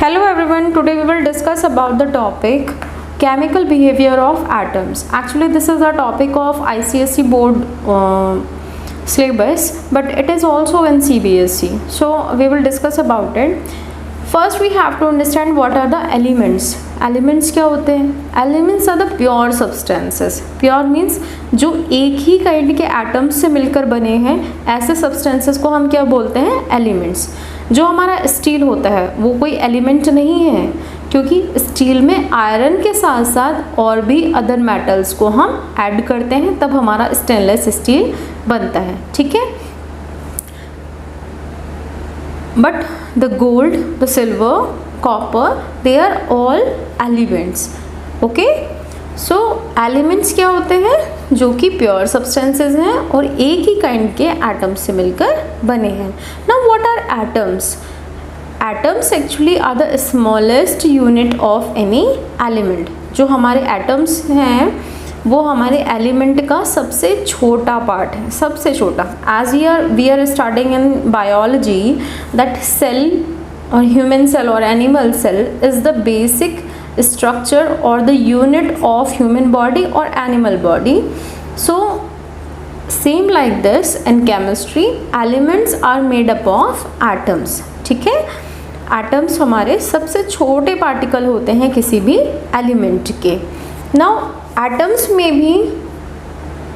Hello everyone, today we will discuss about the topic chemical behavior of atoms. Actually this is a topic of ICSE board syllabus, but it is also in CBSE. So we will discuss about it. First we have to understand what are the elements. Elements क्या होते हैं? Elements are the pure substances. Pure means जो एक ही kind के atoms से मिलकर बने हैं, ऐसे substances को हम क्या बोलते हैं? Elements. जो हमारा स्टील होता है वो कोई एलिमेंट नहीं है, क्योंकि स्टील में आयरन के साथ साथ और भी अदर मेटल्स को हम ऐड करते हैं, तब हमारा स्टेनलेस स्टील बनता है. ठीक है. But the gold, the silver, copper, they are all elements. Okay. So elements क्या होते हैं? जो कि प्योर सब्सटेंसेस हैं और एक ही काइंड के एटम्स से मिलकर बने हैं. Now what are atoms? Atoms actually are the smallest unit of any element. जो हमारे एटम्स हैं वो हमारे एलिमेंट का सबसे छोटा पार्ट है, सबसे छोटा. As we are starting in biology that cell और ह्यूमन सेल और animal cell is the basic structure or the unit of human body or animal body. So same like this in chemistry, elements are made up of atoms. ठीक है. atoms हमारे सबसे छोटे particle होते हैं किसी भी एलिमेंट के. Now atoms में भी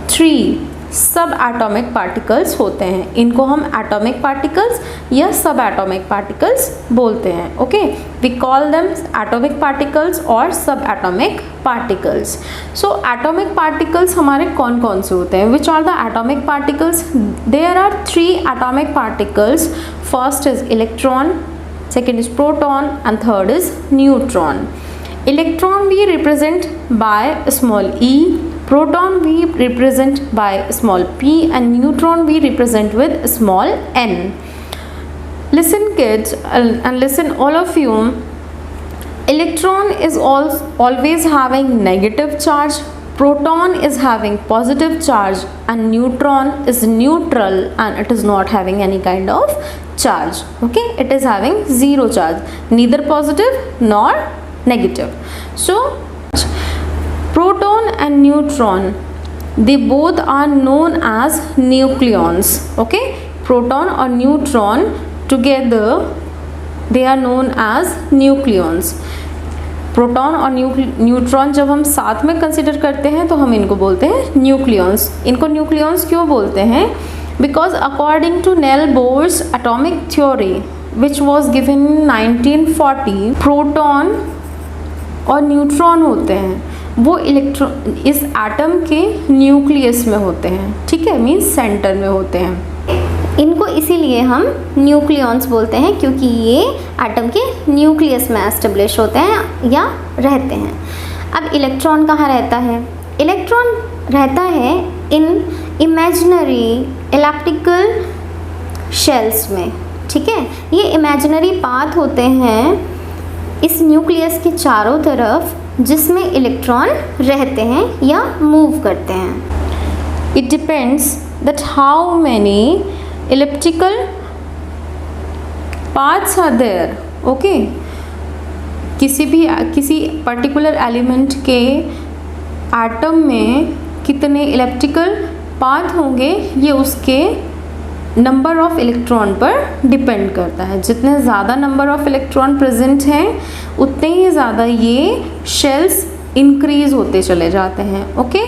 3 सब एटॉमिक पार्टिकल्स होते हैं. इनको हम एटॉमिक पार्टिकल्स या सब एटॉमिक पार्टिकल्स बोलते हैं. Okay. We call them atomic particles और subatomic particles. So atomic particles हमारे कौन कौन से होते हैं? Which are the atomic particles? There are 3 atomic particles. First is electron, second is proton and third is neutron. Electron we represent by small e, proton we represent by small p, and neutron we represent with small n. Listen kids, and listen all of you. Electron is always having negative charge, proton is having positive charge, and neutron is neutral and it is not having any kind of charge. Okay, it is having zero charge, neither positive nor negative. So proton and neutron, they both are known as nucleons. Okay, proton or neutron together they are known as nucleons. Proton और neutron जब हम साथ में consider करते हैं तो हम इनको बोलते हैं न्यूक्लियॉन्स. इनको न्यूक्लियॉन्स क्यों बोलते हैं? Because according to Niels Bohr's atomic theory which was given in 1940, proton और न्यूट्रॉन होते हैं वो इलेक्ट्रॉन इस एटम के न्यूक्लियस में होते हैं. ठीक है, मीन्स सेंटर में होते हैं. इनको इसीलिए हम न्यूक्लियॉन्स बोलते हैं क्योंकि ये एटम के न्यूक्लियस में एस्टेब्लिश होते हैं या रहते हैं. अब इलेक्ट्रॉन कहाँ रहता है? इलेक्ट्रॉन रहता है इन इमेजिनरी इलेप्टिकल शेल्स में. ठीक है, ये इमेजिनरी पाथ होते हैं इस न्यूक्लियस के चारों तरफ जिसमें इलेक्ट्रॉन रहते हैं या मूव करते हैं. It depends that how many elliptical paths are there. Okay. किसी पर्टिकुलर एलिमेंट के एटम में कितने इलेप्टिकल पाथ होंगे ये उसके नंबर ऑफ इलेक्ट्रॉन पर डिपेंड करता है. जितने ज़्यादा नंबर ऑफ इलेक्ट्रॉन प्रेजेंट हैं उतने ही ज़्यादा ये शेल्स इंक्रीज होते चले जाते हैं. Okay.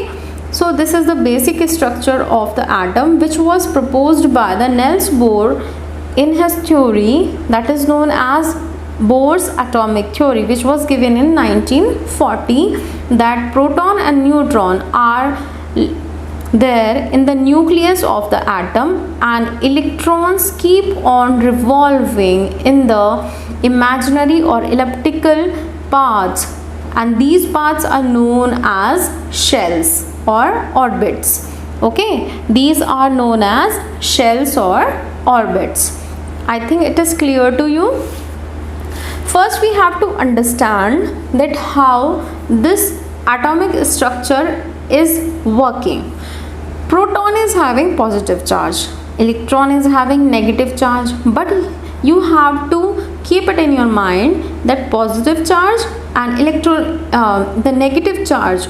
So this is the basic structure of the atom which was proposed by the Niels Bohr in his theory that is known as Bohr's atomic theory, which was given in 1940, that proton and neutron are there in the nucleus of the atom and electrons keep on revolving in the imaginary or elliptical paths, and these paths are known as shells or orbits. Okay, these are known as shells or orbits. I think it is clear to you. First we have to understand that how this atomic structure is working. Proton is having positive charge, electron is having negative charge, but you have to keep it in your mind that positive charge and the negative charge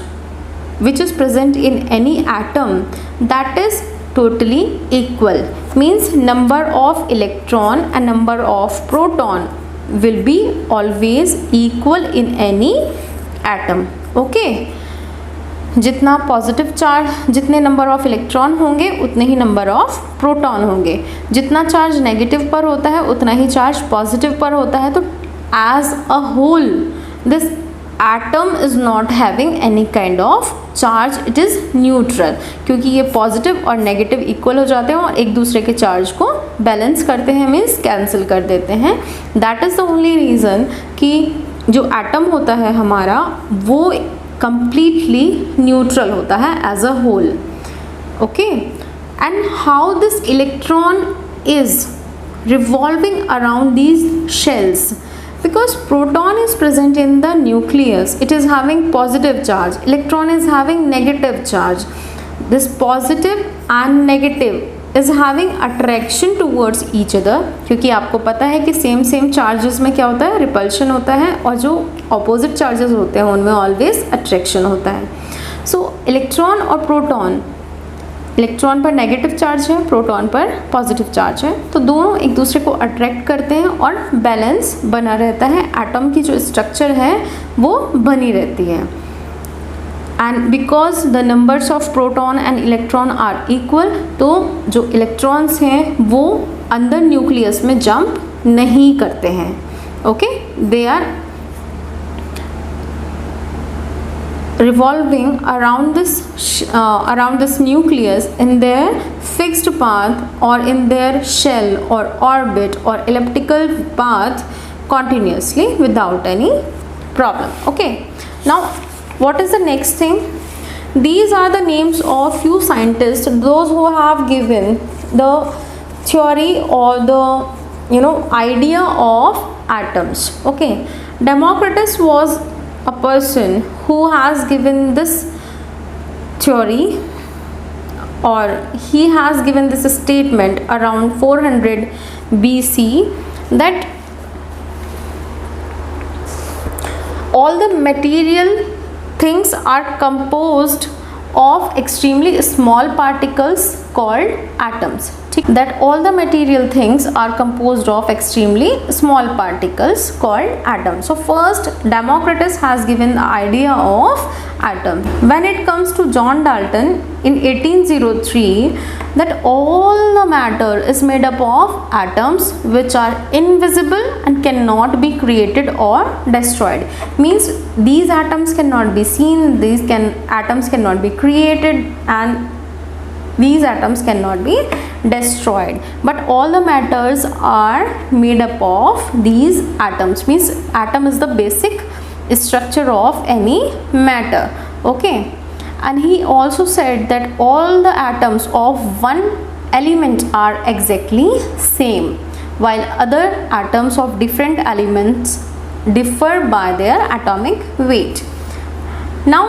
which is present in any atom, that is totally equal. Means number of electron and number of proton will be always equal in any atom. Okay, जितना positive charge, जितने number of electron होंगे उतने ही number of proton होंगे. जितना charge negative पर होता है उतना ही चार्ज पॉजिटिव पर होता है. तो as a whole this atom is not having any kind of charge, it is neutral, क्योंकि ये पॉजिटिव और नेगेटिव इक्वल हो जाते हैं और एक दूसरे के चार्ज को बैलेंस करते हैं, मीन्स कैंसिल कर देते हैं. That is the only reason कि जो एटम होता है हमारा वो completely neutral होता है as a whole. Okay, and how this electron is revolving around these shells, because proton is present in the nucleus, it is having positive charge, electron is having negative charge. This positive and negative is having attraction towards each other, क्योंकि आपको पता है कि same charges में क्या होता है, repulsion होता है, और जो ऑपोजिट चार्जेस होते हैं उनमें ऑलवेज अट्रैक्शन होता है. सो इलेक्ट्रॉन और प्रोटॉन, इलेक्ट्रॉन पर नेगेटिव चार्ज है, प्रोटॉन पर पॉजिटिव चार्ज है, तो दोनों एक दूसरे को अट्रैक्ट करते हैं और बैलेंस बना रहता है. एटम की जो स्ट्रक्चर है वो बनी रहती है. And because the numbers of proton and electron are equal, तो जो इलेक्ट्रॉन्स हैं वो अंदर न्यूक्लियस में जंप नहीं करते हैं. Okay, they are revolving around this nucleus in their fixed path or in their shell or orbit or elliptical path continuously without any problem. Okay, now what is the next thing? These are the names of few scientists, those who have given the theory or the idea of atoms. Okay, Democritus was a person who has given this theory, or he has given this statement around 400 BC, that all the material things are composed of extremely small particles called atoms. That all the material things are composed of extremely small particles called atoms. So first Democritus has given the idea of atom. When it comes to John Dalton in 1803, that all the matter is made up of atoms which are invisible and cannot be created or destroyed. Means these atoms cannot be seen, atoms cannot be created, and these atoms cannot be destroyed, but all the matters are made up of these atoms. Means atom is the basic structure of any matter. Okay, and he also said that all the atoms of one element are exactly same, while other atoms of different elements differ by their atomic weight. Now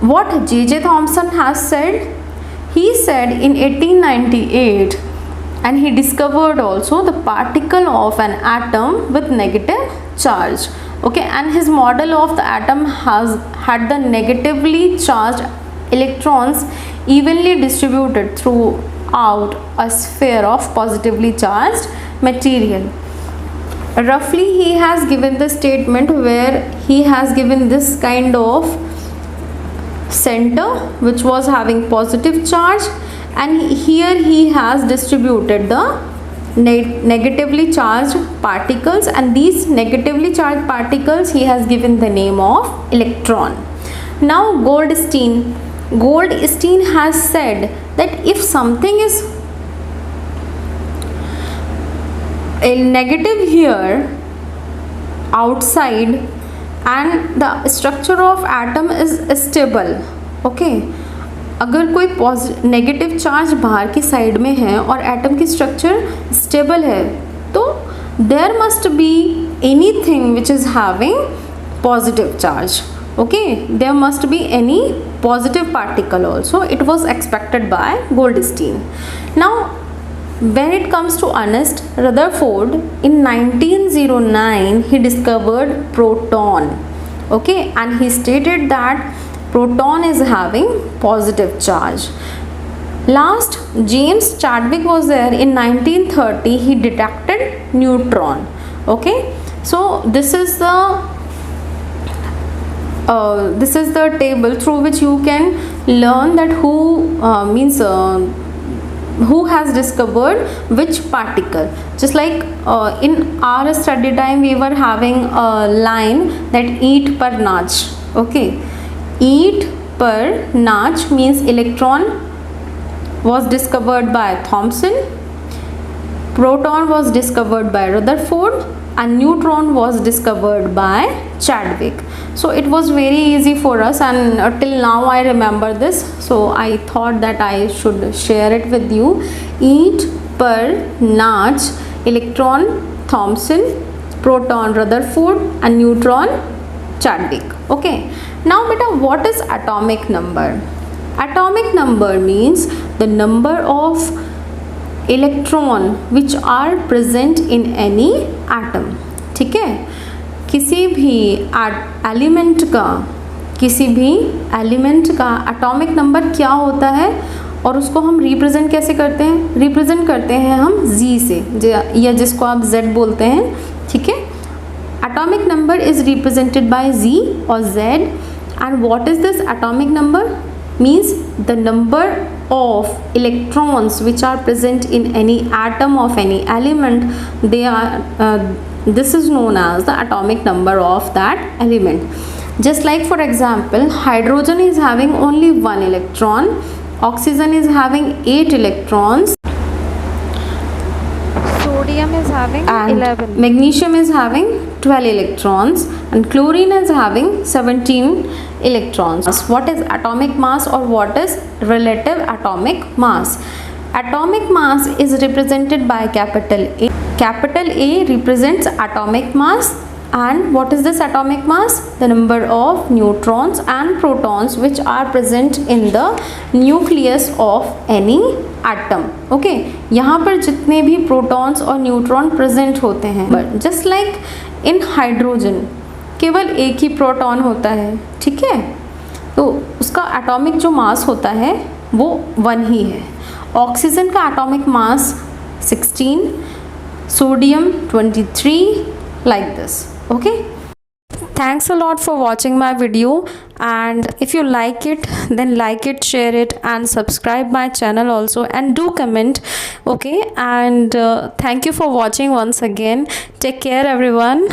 what J.J. Thomson has said, he said in 1898, and he discovered also the particle of an atom with negative charge. Okay, and his model of the atom had the negatively charged electrons evenly distributed throughout a sphere of positively charged material. Roughly he has given the statement where he has given this kind of center which was having positive charge, and here he has distributed the negatively charged particles, and these negatively charged particles he has given the name of electron. Now Goldstein has said that if something is a negative here outside and the structure of atom is stable, okay, अगर कोई negative charge बाहर की side में है और atom की structure stable है, तो there must be anything which is having positive charge. Okay, there must be any positive particle also. It was expected by Goldstein. Now When it comes to Ernest Rutherford, in 1909 he discovered proton. Okay, and he stated that proton is having positive charge. Last, James Chadwick was there in 1930. He detected neutron. Okay, so this is the table through which you can learn that who has discovered which particle. Just like in our study time we were having a line that eat per notch. Okay, eat per notch means electron was discovered by Thomson, proton was discovered by Rutherford, and neutron was discovered by Chadwick. So it was very easy for us, and till now I remember this, so I thought that I should share it with you. Eat per notch, electron Thomson, proton Rutherford, and neutron Chadwick. Okay, now beta, what is atomic number? Atomic number means the number of electron which are present in any atom. ठीक है, किसी भी element का atomic number क्या होता है और उसको हम रिप्रेजेंट कैसे करते हैं? रिप्रेजेंट करते हैं हम Z से, या जिसको आप Z बोलते हैं. ठीक है, atomic number is represented by Z और Z. And what is this atomic number? Means the number of electrons which are present in any atom of any element. This is known as the atomic number of that element. Just like for example, hydrogen is having only 1 electron, oxygen is having 8 electrons, sodium is having and 11, magnesium is having 12 electrons, and chlorine is having 17 electrons. What is atomic mass or what is relative atomic mass? Atomic mass is represented by capital A. Capital A represents atomic mass. And what is this atomic mass? The number of neutrons and protons which are present in the nucleus of any atom. Okay, यहाँ पर जितने भी protons और neutron present होते हैं, but just like in hydrogen केवल एक ही proton होता है. ठीक है, तो उसका एटॉमिक जो मास होता है वो 1 ही है. ऑक्सीजन का atomic mass 16, sodium 23, like this. Okay, thanks a lot for watching my video, and if you like it then like it, share it, and subscribe my channel also, and do comment. Okay, and thank you for watching once again. Take care everyone.